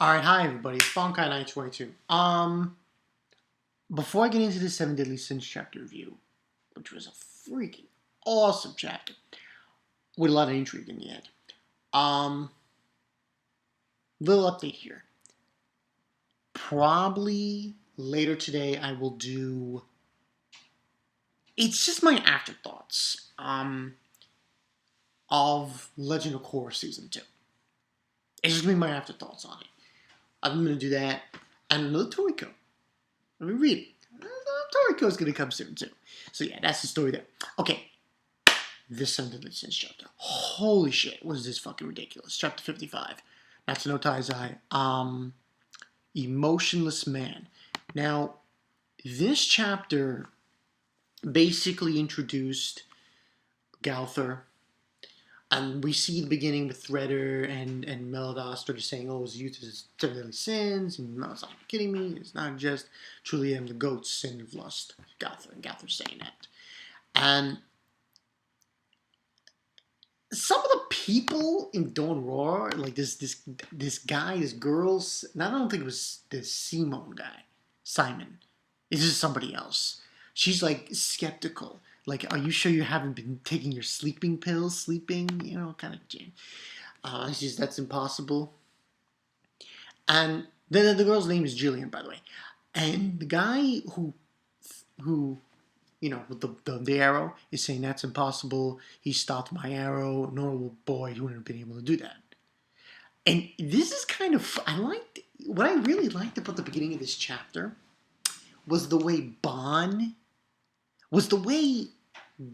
All right, hi everybody. It's Bonkai 922. Before I get into the Seven Deadly Sins chapter review, which was a freaking awesome chapter with a lot of intrigue in the end, little update here. Probably later today I will do. It's just my afterthoughts of Legend of Korra season 2. It's just gonna be my afterthoughts on it. I'm gonna do that and another Toriko. Let me read it. Toriko's gonna come soon too. So yeah, that's the story there. Okay, this Seven Deadly Sins chapter. Holy shit, was this fucking ridiculous? Chapter 55. Nanatsu no Taizai. Emotionless Man. Now, this chapter basically introduced gowther. And we see the beginning with Threader and Meliodas started saying, oh, his youth is seven deadly sins. And Meliodas like, are you kidding me? It's not just truly am the goat's sin of lust. Gowther. And Gowther's saying that. And some of the people in Dawn Roar, like this guy, this girl's, I don't think it was this Simon guy, Simon. It's just somebody else. She's like skeptical. Like, are you sure you haven't been taking your sleeping pills? Sleeping, kind of jam. That's impossible. And then the girl's name is Jillian, by the way. And the guy who with the arrow is saying that's impossible. He stopped my arrow. A normal boy, he wouldn't have been able to do that. And this is kind of, what I really liked about the beginning of this chapter was the way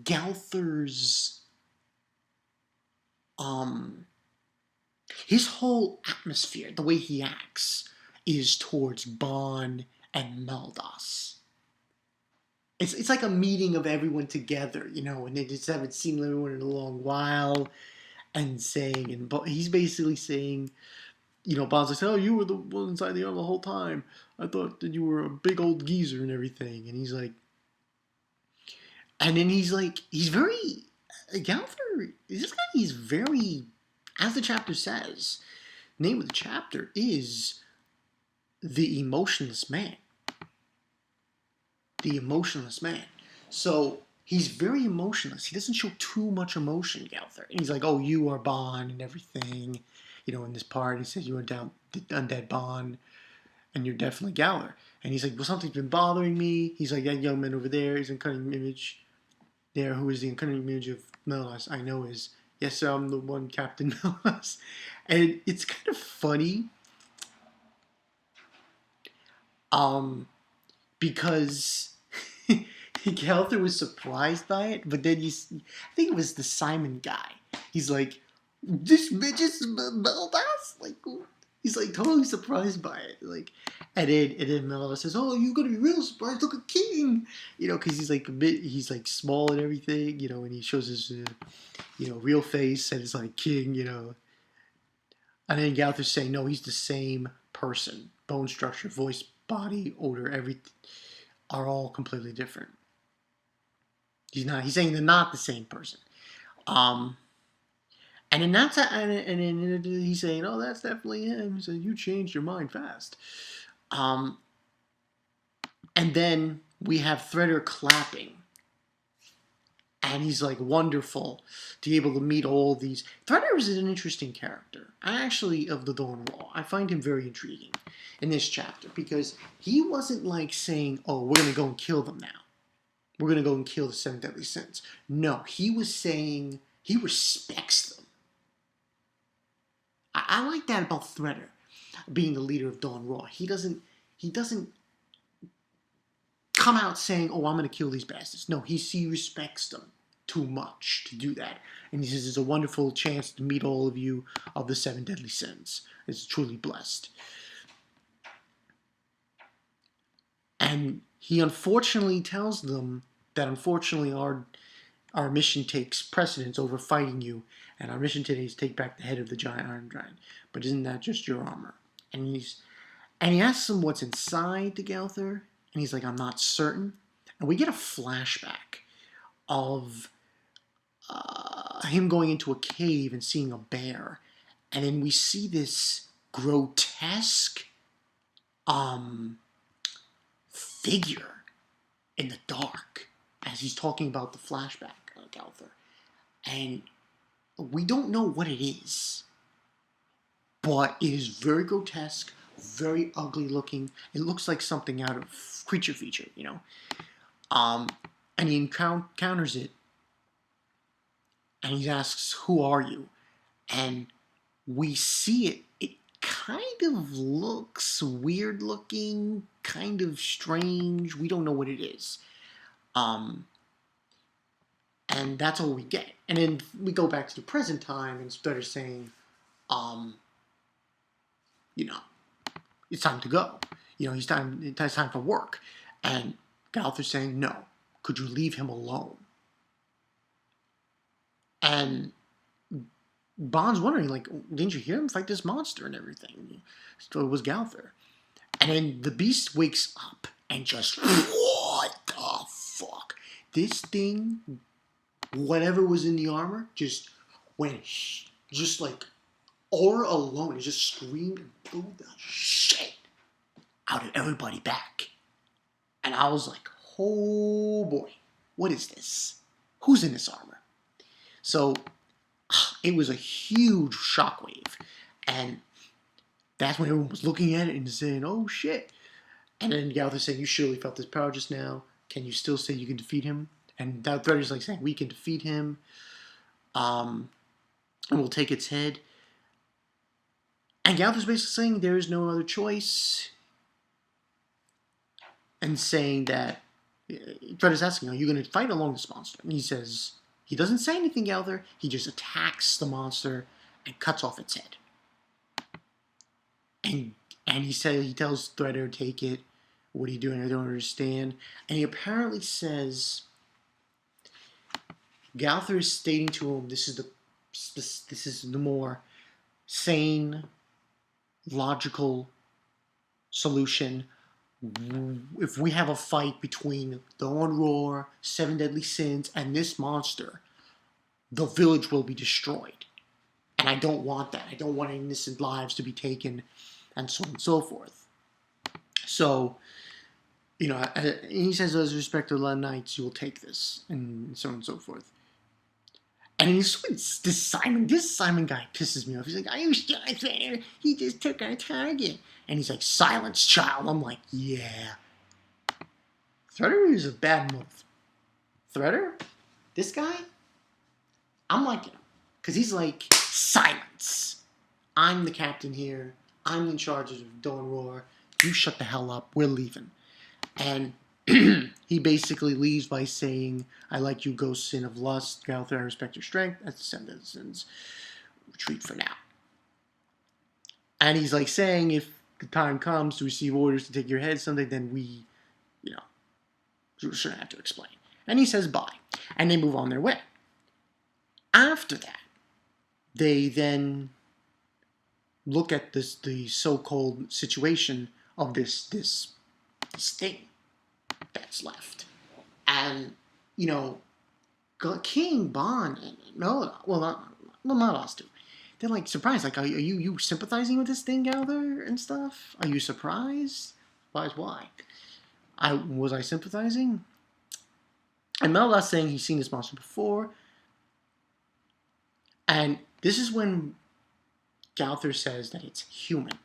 Gowther's, his whole atmosphere, the way he acts, is towards Bon and Meliodas. It's like a meeting of everyone together, and they just haven't seen everyone in a long while, and he's basically saying, Bon's like, oh, you were the one inside the arm the whole time. I thought that you were a big old geezer and everything. And he's like, he's very, Gowther, this guy, he's very, as the chapter says, the name of the chapter is The Emotionless Man. The Emotionless Man. So he's very emotionless. He doesn't show too much emotion, Gowther. And he's like, oh, you are Bon and everything. In this part, he says you are down the undead Bon, and you're definitely Gowther. And he's like, well, something's been bothering me. He's like, that young man over there is an incarnate image there, who is the incarnate image of Meliodas, I know is, yes, sir, I'm the one Captain Meliodas. And it's kind of funny, because Gowther was surprised by it, but then I think it was the Simon guy. He's like, this bitch is Meliodas? Like, he's like totally surprised by it. Like, and then Meliodas says, oh, you're gonna be real surprised, look at King. Because he's like he's like small and everything, and he shows his, real face, and it's like King, And then Gowther's saying, no, he's the same person. Bone structure, voice, body, odor, everything are all completely different. He's saying they're not the same person. And then then he's saying, oh, that's definitely him. He said, you changed your mind fast. And then we have Threader clapping. And he's like, wonderful to be able to meet all these. Threader is an interesting character. Of the Dawn Wall, I find him very intriguing in this chapter, because he wasn't like saying, oh, we're going to go and kill them now. We're going to go and kill the Seven Deadly Sins. No, he was saying he respects them. I like that about Threader, being the leader of Dawn Raw. He doesn't come out saying, oh, I'm going to kill these bastards. No, he respects them too much to do that. And he says, it's a wonderful chance to meet all of you of the Seven Deadly Sins. It's truly blessed. And he unfortunately tells them that unfortunately our mission takes precedence over fighting you, and our mission today is to take back the head of the giant iron giant. But isn't that just your armor? And he asks him what's inside the Gowther, and he's like, I'm not certain. And we get a flashback of him going into a cave and seeing a bear, and then we see this grotesque grotesque figure in the dark as he's talking about the flashback of gowther. And we don't know what it is, but it is very grotesque, very ugly looking. It looks like something out of Creature Feature, you know. And he encounters it, and he asks, "Who are you?" And we see it. It kind of looks weird looking, kind of strange. We don't know what it is. And that's all we get. And then we go back to the present time, and Stutter saying, you know, it's time to go. You know, it's time for work. And Gowther's saying, no, could you leave him alone? And Bond's wondering, like, didn't you hear him fight this monster and everything? So it was Gowther. And then the beast wakes up and just, what the fuck? This thing, whatever was in the armor, just went, just like, aura alone, it just screamed and blew the shit out of everybody back. And I was like, oh boy, what is this? Who's in this armor? So it was a huge shockwave. And that's when everyone was looking at it and saying, oh shit. And then Gowther saying, you surely felt this power just now. Can you still say you can defeat him? And that Threader's like saying, we can defeat him. And we'll take its head. And Gowther's basically saying there is no other choice. And saying that, Threader's asking, are you going to fight along this monster? And he says, he doesn't say anything, Gowther. He just attacks the monster and cuts off its head. And he tells Threader, take it. What are you doing? I don't understand. And he apparently says, Gowther is stating to him, this is the more sane, logical solution. If we have a fight between the Roar, Seven Deadly Sins, and this monster, the village will be destroyed. And I don't want that. I don't want innocent lives to be taken, and so on and so forth. So, you know, he says, as respect to the knights, you will take this, and so on and so forth. And this Simon guy pisses me off. He's like, are you sure, Threader? He just took our target. And he's like, silence, child. I'm like, yeah. Threader is a bad move. Threader? This guy? I'm liking him. Because he's like, silence. I'm the captain here. I'm in charge of Dawn Roar. You shut the hell up. We're leaving. And he basically leaves by saying, I like you, ghost sin of lust. Gowther, I respect your strength. That's the Seven Deadly Sins. Retreat for now. And he's like saying, if the time comes to receive orders to take your head someday, then we, you know, shouldn't have to explain. And he says bye. And they move on their way. After that, they then look at the so-called situation of this thing that's left. And, you know, King, Bond, and Melody, not us two. They're like surprised, like, are you sympathizing with this thing, Gowther, and stuff? Are you surprised? Why? Was I sympathizing? And Melod's saying he's seen this monster before. And this is when Gowther says that it's human.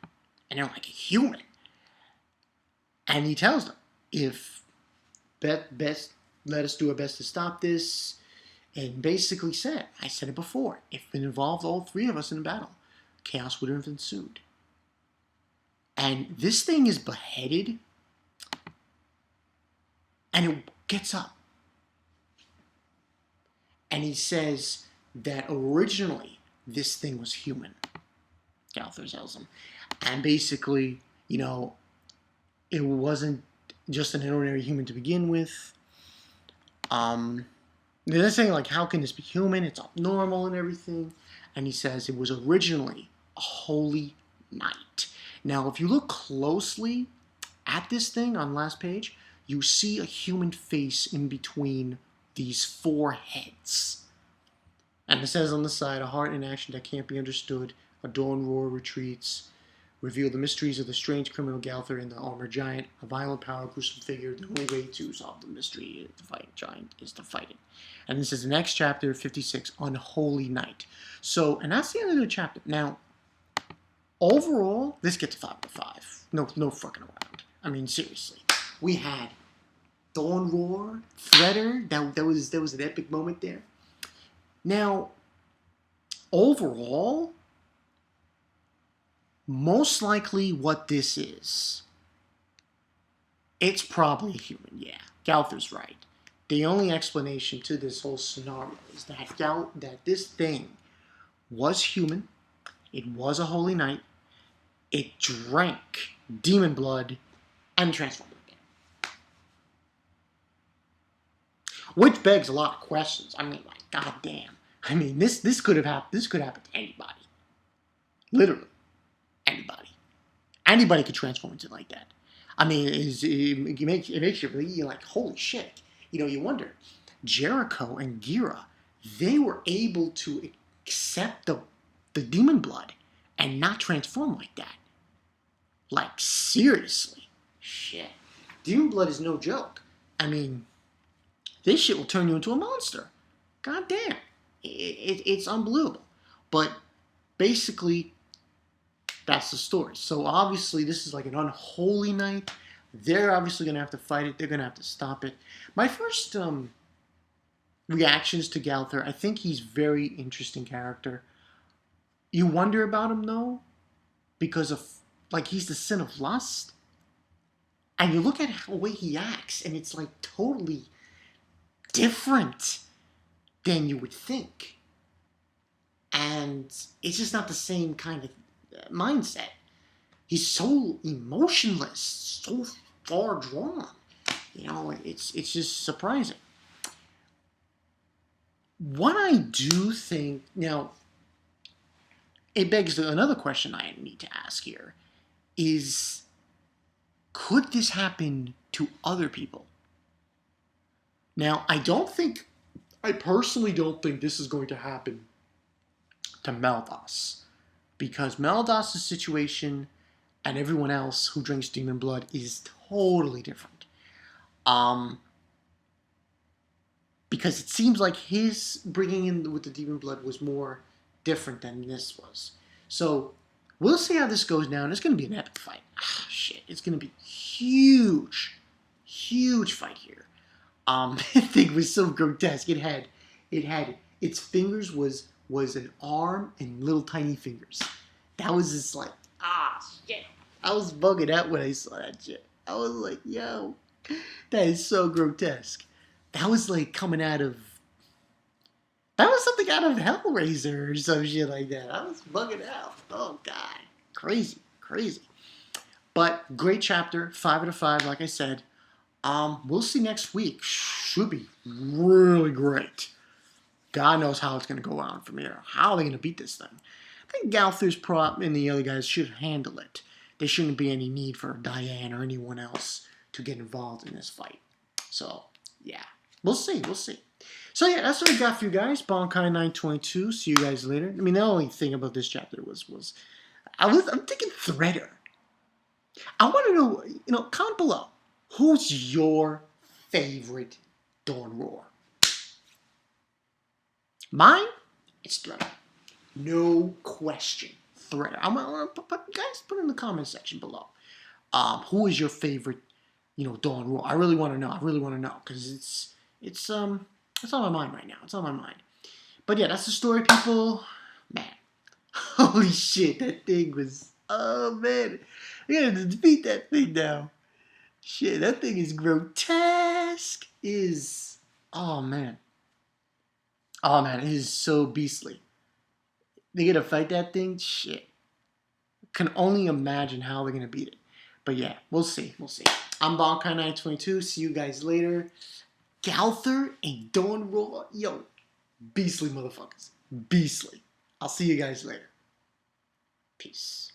And they're like, human? And he tells them, if best let us do our best to stop this. And basically said, I said it before, if it involved all three of us in a battle, chaos would have ensued. And this thing is beheaded, and it gets up. And he says that originally this thing was human. Gowther tells him. And basically, you know, it wasn't just an ordinary human to begin with. They're saying, like, how can this be human? It's abnormal and everything. And he says it was originally a holy knight. Now, if you look closely at this thing on the last page, you see a human face in between these four heads. And it says on the side, a heart in action that can't be understood, a dawn roar retreats, reveal the mysteries of the strange criminal Gowther and the armored giant, a violent, power, gruesome figure. The only way to solve the mystery of the fighting giant is to fight it. And this is the next chapter, 56, Unholy Night. So, and that's the end of the chapter. Now, overall, this gets a 5 out of 5. No fucking around. I mean, seriously. We had Dawn Roar, Threader. That was an epic moment there. Now, overall, most likely what this is, it's probably a human, yeah. Gowther's right. The only explanation to this whole scenario is that this thing was human, it was a holy knight, it drank demon blood, and transformed again. Which begs a lot of questions. I mean, like, goddamn. I mean, this could have happened. This could happen to anybody. Literally. Anybody. Anybody could transform into like that. I mean, it makes you really, you're like, holy shit. You know, you wonder. Jericho and Gira, they were able to accept the demon blood and not transform like that. Like, seriously. Shit. Demon blood is no joke. I mean, this shit will turn you into a monster. God damn. It's unbelievable. But basically, that's the story. So obviously, this is like an unholy night. They're obviously going to have to fight it. They're going to have to stop it. My first reactions to Gowther, I think he's very interesting character. You wonder about him, though, because of, like, he's the sin of lust. And you look at the way he acts, and it's, like, totally different than you would think. And it's just not the same kind of mindset. He's so emotionless, so far drawn. You know, it's just surprising. What I do think, now, it begs another question I need to ask here, is could this happen to other people? Now, I personally don't think this is going to happen to Maldas, because Maldas' situation and everyone else who drinks demon blood is totally different. Because it seems like his bringing in with the demon blood was more different than this was. So we'll see how this goes down. It's going to be an epic fight. Ah, shit, it's going to be huge fight here. The thing was so grotesque. It had its fingers was an arm and little tiny fingers. That was just like, shit. I was bugging out when I saw that shit. I was like, yo, that is so grotesque. That was like coming out of, that was something out of Hellraiser or some shit like that. I was bugging out. Oh, God. Crazy. But great chapter, 5 out of 5, like I said. We'll see next week. Should be really great. God knows how it's going to go on from here. How are they going to beat this thing? I think Gowther's prop and the other guys should handle it. There shouldn't be any need for Diane or anyone else to get involved in this fight. So, yeah. We'll see. So, yeah, that's what I got for you guys. Bonkai 922. See you guys later. I mean, the only thing about this chapter was I'm thinking Threader. I want to know, comment below. Who's your favorite Dawn Roar? Mine? It's Threader. No question. Threader. I'm gonna guys put in the comment section below. Who is your favorite, Dawn Roar? I really want to know. Because it's on my mind right now. It's on my mind. But yeah, that's the story, people. Man, holy shit, that thing was. Oh man, I gotta defeat that thing now. Shit, that thing is grotesque. Oh man, it is so beastly. They gotta fight that thing. Shit, can only imagine how they're gonna beat it. But yeah, we'll see. I'm Bonkai922. See you guys later. Gowther and Dawn Roar. Yo, beastly motherfuckers. Beastly. I'll see you guys later. Peace.